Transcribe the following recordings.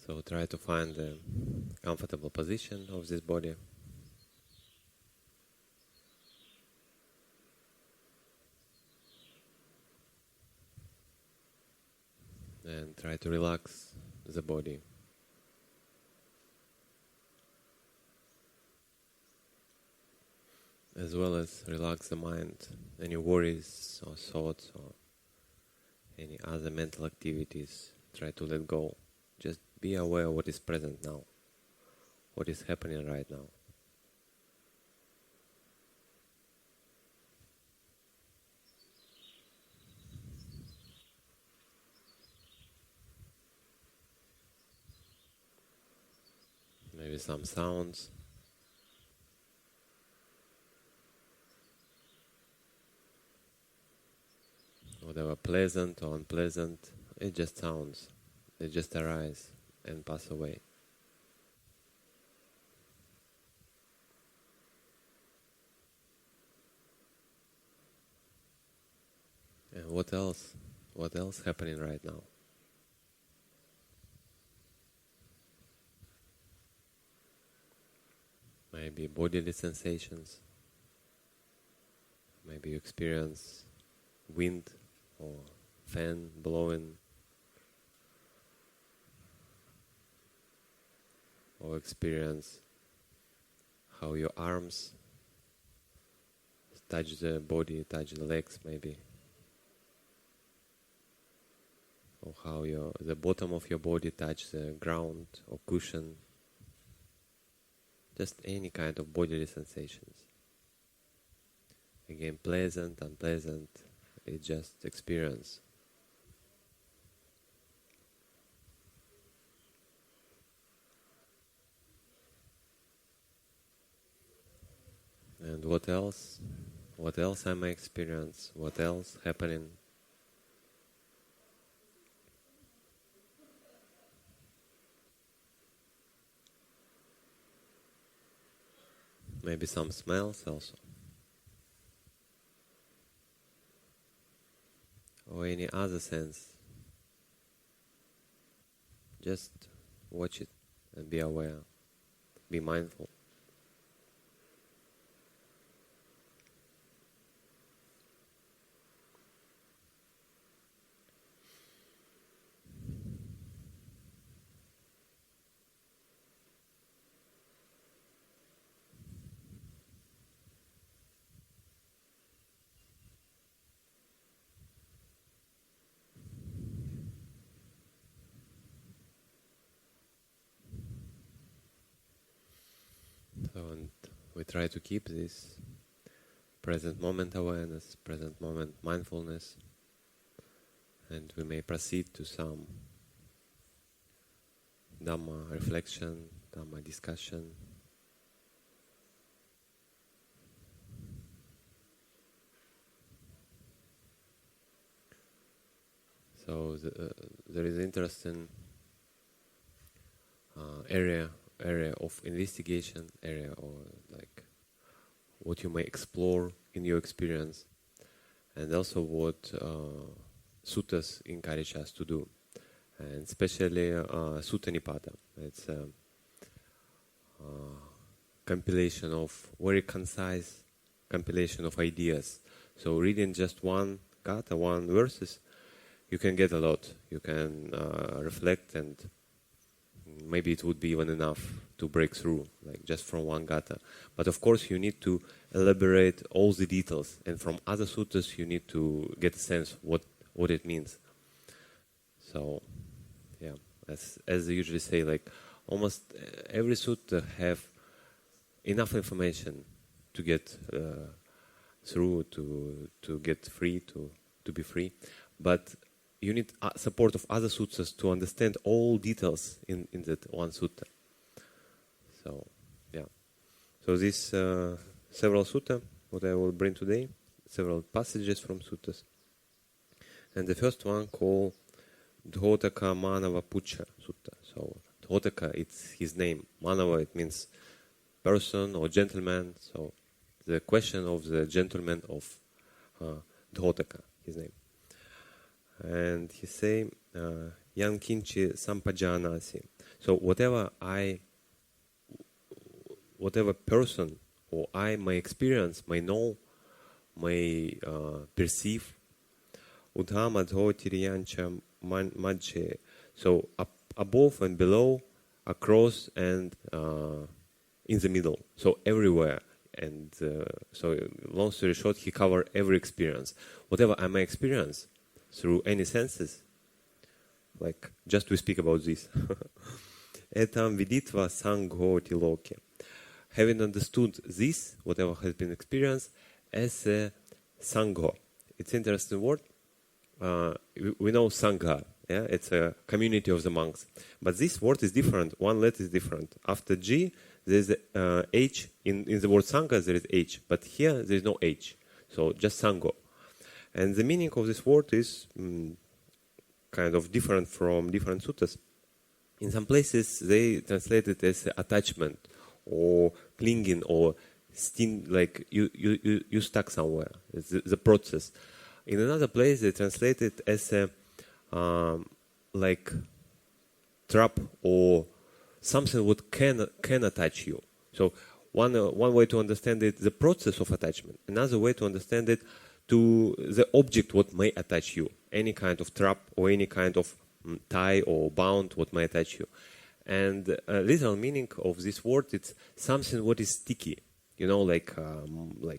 So try to find a comfortable position of this body. And try to relax the body. As well as relax the mind, any worries or thoughts or any other mental activities, try to let go. Just be aware of what is present now, what is happening right now. Maybe some sounds. Whatever pleasant or unpleasant, it just sounds. They just arise and pass away. And what else? What else happening right now? Maybe bodily sensations. Maybe you experience wind or fan blowing, or experience how your arms touch the body, touch the legs maybe, or how the bottom of your body touch the ground or cushion. Just any kind of bodily sensations. Again, pleasant, unpleasant, it's just experience. And what else? What else I may experience? What else happening? Maybe some smells also. Or any other sense. Just watch it and be aware. Be mindful. And we try to keep this present moment awareness, present moment mindfulness, and we may proceed to some dhamma reflection, dhamma discussion. So there is interesting area of investigation, area or like what you may explore in your experience, and also what suttas encourage us to do, and especially Sutta Nipāta. It's a compilation of very concise compilation of ideas. So reading just one gatha, one verses, you can get a lot. You can reflect, and maybe it would be even enough to break through, like just from one gatha. But of course you need to elaborate all the details, and from other suttas you need to get a sense what it means. So, yeah, as they usually say, like almost every sutta have enough information to get through, to get free, to be free. But you need support of other suttas to understand all details in that one sutta. So, yeah. So these several sutta, what I will bring today, several passages from suttas. And the first one called Dhodaka Manava Pucha Sutta. So Dhodaka, it's his name. Manava, it means person or gentleman. So the question of the gentleman of Dhodaka, his name. And he say, Yan kinchi sampajanasi. So whatever person or I may experience, may know, may perceive, udhamadho tiriyancha madhye. So above and below, across and in the middle. So everywhere. And so long story short, he covered every experience. Whatever I may experience through any senses, like just we speak about this. Etam viditva sango tiloke. Having understood this, whatever has been experienced, as a sango. It's an interesting word. We know sangha. Yeah, it's a community of the monks. But this word is different. One letter is different. After G, there's H. In the word sangha, there is H. But here, there is no H. So just sango. And the meaning of this word is kind of different from different suttas. In some places, they translate it as attachment or clinging or sting, like you stuck somewhere. It's the process. In another place, they translate it as a like trap or something what can attach you. So one way to understand it, the process of attachment. Another way to understand it, to the object what may attach you. Any kind of trap or any kind of tie or bound what may attach you. And literal meaning of this word, it's something what is sticky. You know, like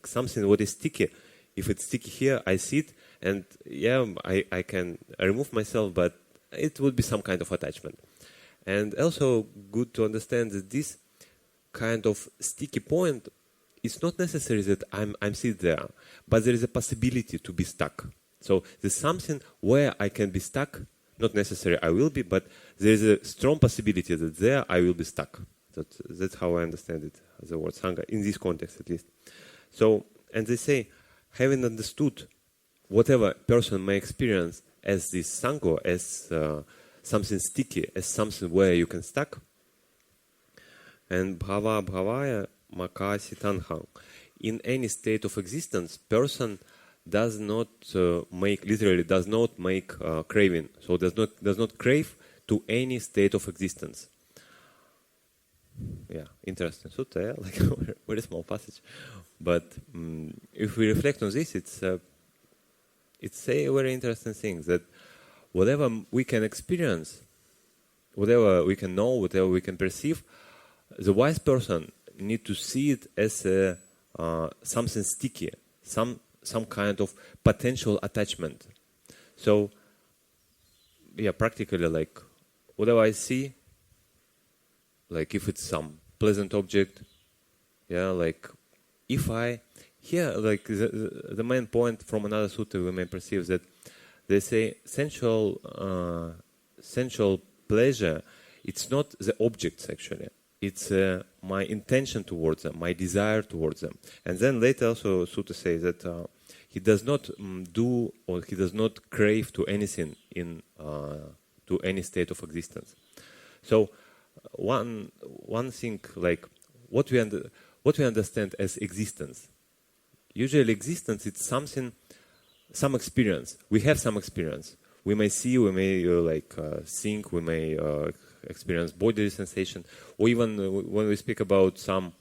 something what is sticky. If it's sticky here, I see it, and yeah, I can remove myself, but it would be some kind of attachment. And also good to understand that this kind of sticky point, it's not necessary that I'm sitting there, but there is a possibility to be stuck. So there's something where I can be stuck, not necessarily I will be, but there is a strong possibility that there I will be stuck. That's how I understand it, the word sangha, in this context at least. So, and they say, having understood whatever person may experience as this sango, as something sticky, as something where you can stuck, and bhava bhavaya makasi tanhang. In any state of existence, person does not make craving, so does not crave to any state of existence. Yeah, interesting sutta, yeah? Like a very small passage. But if we reflect on this, it's a very interesting thing, that whatever we can experience, whatever we can know, whatever we can perceive, the wise person need to see it as something sticky, some kind of potential attachment. So, yeah, practically, like whatever I see, like if it's some pleasant object, yeah, like if I here, like the main point from another sutta we may perceive that they say sensual pleasure, it's not the objects actually, it's my intention towards them, my desire towards them. And then later also sutta says that he does not do or he does not crave to anything in to any state of existence. So one thing, like what we understand as existence. Usually existence, it's something, some experience. We have some experience. We may see, we may think, we may experience bodily sensation, or even when we speak about some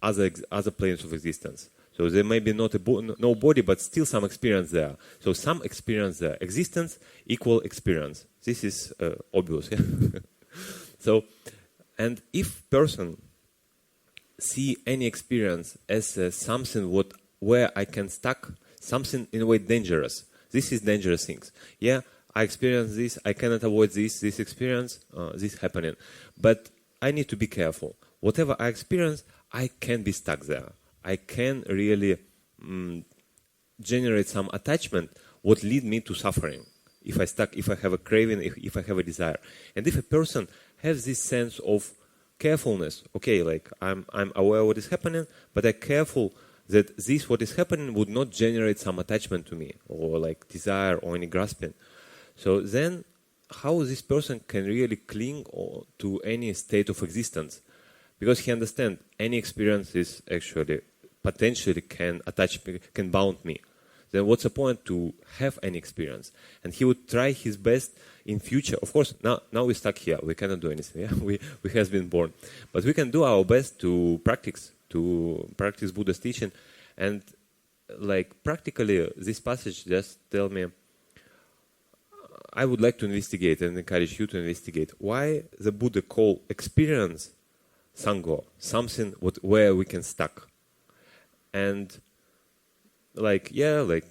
other planes of existence. So there may be no body, but still some experience there. So some experience there. Existence equal experience. This is obvious. Yeah? So, and if person see any experience as something where I can stuck, something in a way dangerous. This is dangerous things. Yeah, I experience this, I cannot avoid this experience, this happening. But I need to be careful. Whatever I experience, I can be stuck there. I can really generate some attachment what lead me to suffering. If I stuck, if I have a craving, if I have a desire. And if a person has this sense of carefulness, okay, like I'm aware of what is happening, but I'm careful that this what is happening would not generate some attachment to me or like desire or any grasping. So then how this person can really cling to any state of existence? Because he understands any experience is actually potentially can attach me, can bound me. then what's the point to have any experience? And he would try his best in future. Of course, now we're stuck here. We cannot do anything. Yeah? We have been born. But we can do our best to practice Buddha's teaching. And like practically, this passage just tell me, I would like to investigate and encourage you to investigate why the Buddha called experience sango, something where we can stuck. And like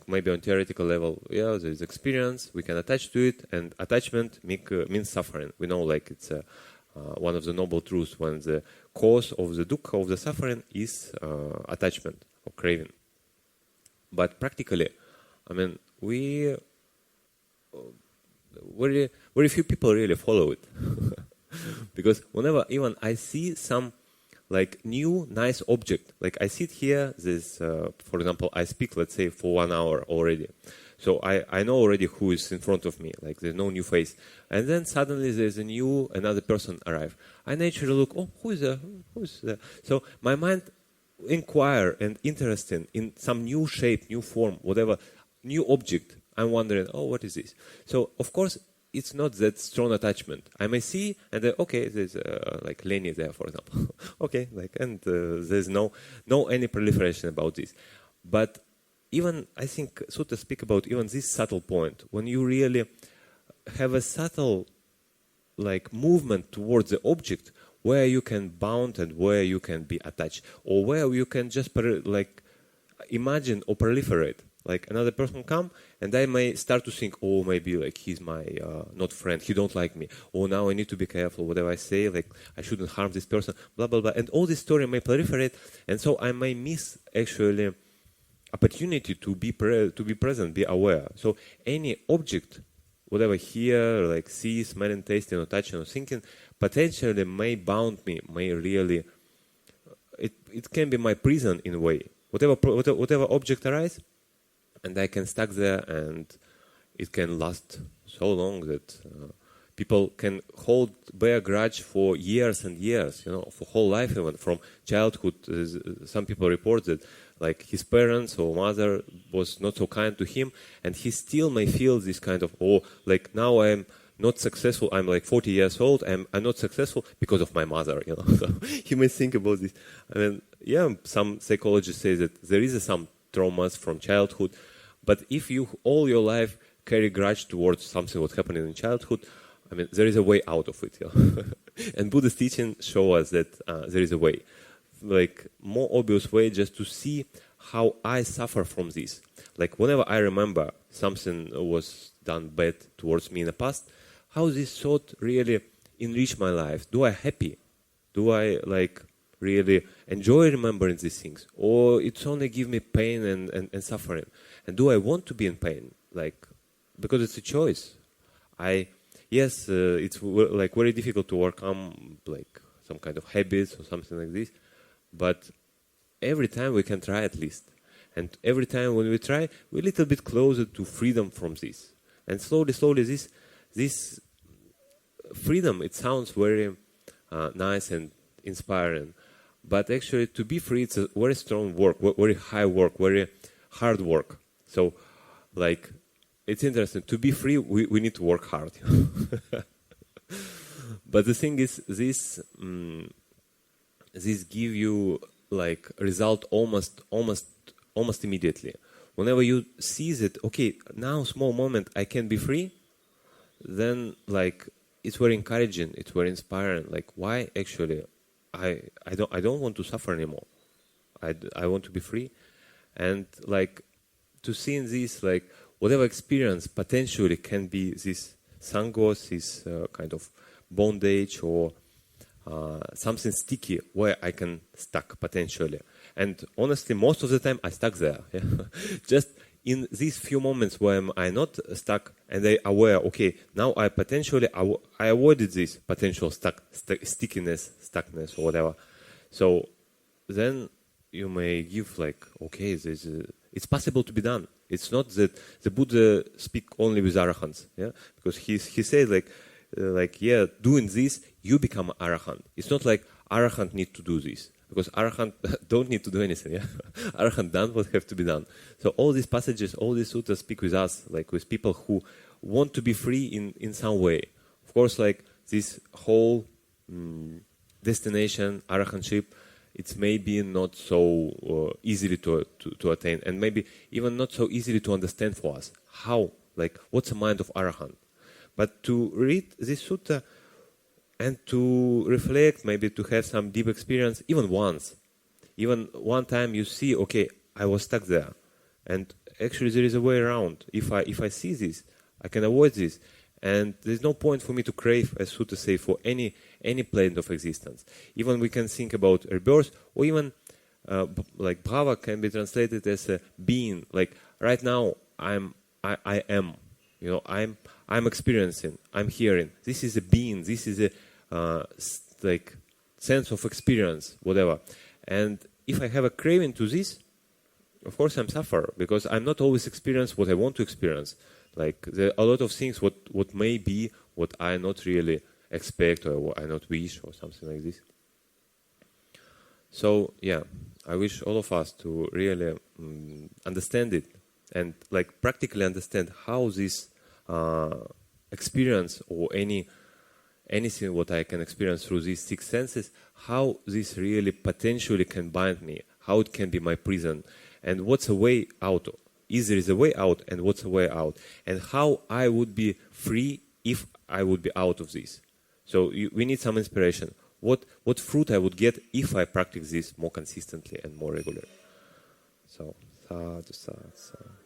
maybe on theoretical level, there is experience, we can attach to it, and attachment means suffering. We know like it's one of the noble truths when the cause of the dukkha, of the suffering, is attachment or craving. But practically, I mean, very few people really follow it. Because whenever even I see some like new nice object, like I sit here, this for example, I speak, let's say, for 1 hour already, so I know already who is in front of me, like there's no new face, and then suddenly there's another person arrive. I naturally look, oh, who is there? So my mind inquire and interested in some new shape, new form, whatever, new object. I'm wondering, oh, what is this? So of course it's not that strong attachment. I may see, and then, okay, there's like Lenny there, for example. Okay, like, and there's no any proliferation about this. But even, I think, Sutta speak about even this subtle point, when you really have a subtle like movement towards the object, where you can bound and where you can be attached, or where you can just like imagine or proliferate. Like another person come, and I may start to think, oh, maybe like he's my not friend, he don't like me. Oh, now I need to be careful, whatever I say, like I shouldn't harm this person, blah, blah, blah. And all this story may proliferate, and so I may miss actually opportunity to be present, be aware. So any object, whatever here, like see, smelling, tasting, or touching, or thinking, potentially may bound me, may really, it can be my prison in a way. Whatever object arises, and I can stuck there, and it can last so long that people can bear grudge for years and years, for whole life, even from childhood. Some people report that like his parents or mother was not so kind to him, and he still may feel this kind of, oh, like now I'm not successful, I'm like 40 years old, I'm not successful because of my mother, So he may think about this. I mean, some psychologists say that there is some traumas from childhood, but if you all your life carry grudge towards something what happened in childhood, I mean, there is a way out of it. And Buddha's teaching show us that there is a way, like more obvious way, just to see how I suffer from this. Like whenever I remember something was done bad towards me in the past, how this thought really enrich my life. Do I happy? Do I like really enjoy remembering these things, or it's only give me pain and suffering? And do I want to be in pain? Like, because it's a choice. It's like very difficult to overcome like some kind of habits or something like this. But every time we can try at least. And every time when we try, we're a little bit closer to freedom from this. And slowly, this freedom, it sounds very nice and inspiring. But actually, to be free, it's a very strong work, very high work, very hard work. So, like, it's interesting. To be free, we need to work hard. But the thing is, this give you like result almost immediately. Whenever you see that, okay, now small moment I can be free, then like it's very encouraging, it's very inspiring. Like, why actually I don't want to suffer anymore. I want to be free, and like to see in this, like whatever experience potentially can be this sangos, this kind of bondage or something sticky where I can stuck potentially. And honestly, most of the time I stuck there. Just in these few moments where I'm not stuck and I aware, okay, now I potentially I avoided this potential stickiness, stuckness or whatever. So then you may give like, okay, it's possible to be done. It's not that the Buddha speak only with arahants, because he says like doing this you become arahant. It's not like arahant need to do this. because Arahant don't need to do anything. Yeah? Arahant done what have to be done. So all these passages, all these suttas speak with us, like with people who want to be free in some way. Of course, like this whole destination, Arahantship, it's maybe not so easily to attain, and maybe even not so easily to understand for us. How? Like, what's the mind of Arahant? But to read this sutta and to reflect, maybe to have some deep experience, even once. Even one time you see, okay, I was stuck there. And actually there is a way around. If I see this, I can avoid this. And there's no point for me to crave, as Sutta say, for any plane of existence. Even we can think about rebirth, or even like bhava can be translated as a being. Like right now, I am. You know, I'm experiencing. I'm hearing. This is a being. This is a like sense of experience, whatever. And if I have a craving to this, of course I'm suffer, because I'm not always experience what I want to experience. Like there are a lot of things what may be what I not really expect or what I not wish or something like this. So yeah, I wish all of us to really understand it and like practically understand how this experience or anything what I can experience through these six senses, how this really potentially can bind me, how it can be my prison, and what's a way out. Is there is a way out, and what's a way out, and how I would be free if I would be out of this. So we need some inspiration. What fruit I would get if I practice this more consistently and more regularly. So sadhu, sadhu, sadhu.